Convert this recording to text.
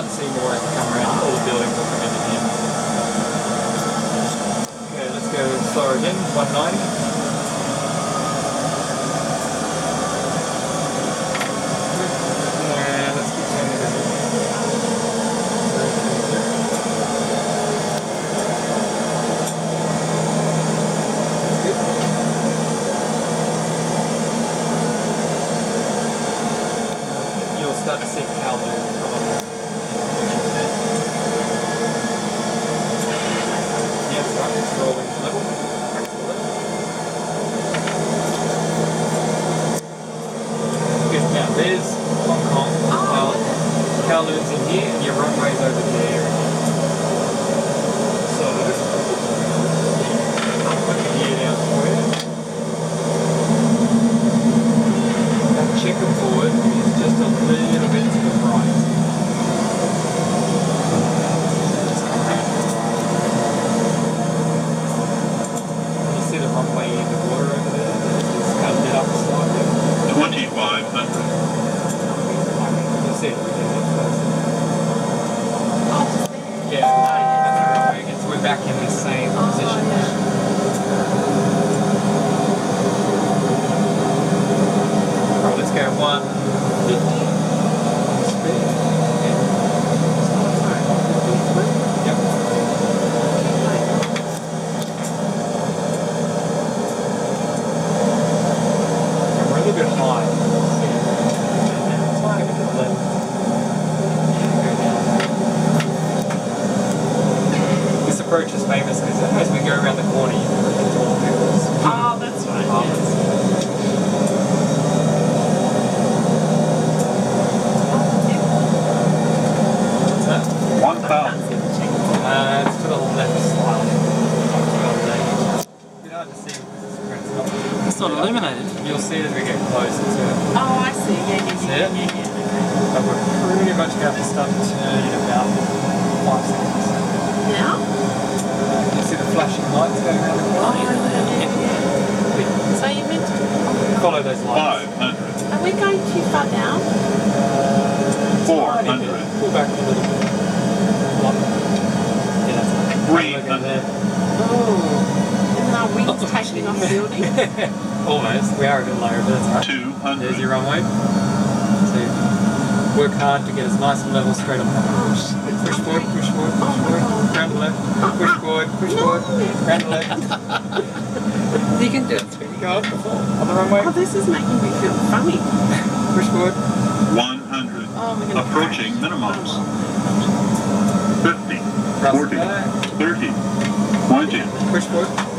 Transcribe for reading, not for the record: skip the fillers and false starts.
start to see more as we come around. All the buildings will come in here. Okay, let's go slower again. 190. Start to see Calvin come up. Yeah, that's right, it's rolling level. Good, now there's Hong Kong. Kowloon's in here and your runway's over there. So, I'll put the gear down for you. That checkerboard is just a little bit to the right. You see the runway in the water over there? It's kind of lit up slightly. 2,500. You see it? Oh, just there. Yeah, that's the runway again. So we're back in the same position. Alright, let's go 150. Bit high. Tiny bit to the left. This approach is famous because as we go around the corner, you can look at all the angles. Oh, that's right. What's that? 1,000. It's to the left slightly. It's a bit hard to see because It's not illuminated. you'll see it as we get closer to it. Oh, I see. Yeah. See it? But we're pretty much going to have to start to turn in about 5 seconds. Now? You see the flashing lights going around the corner? So you meant to... Follow those lights. 500. Are we going too far down? 400. Pull back a little bit. Yeah, that's it. 300. Oh. And then our wings taking off building? Almost. We are a bit lower, but that's right. 200. There's your runway. So work hard to get as nice and level straight on the top. Oh, shit. Push forward, push forward, push forward. Round the left. Push forward, push forward. Round the left. You can do it. Go up. On the runway. Oh, this is making me feel funny. Push forward. 100. Oh, we're gonna Approaching minimums. 50. Thrust 40. back. 30. 20. Push forward.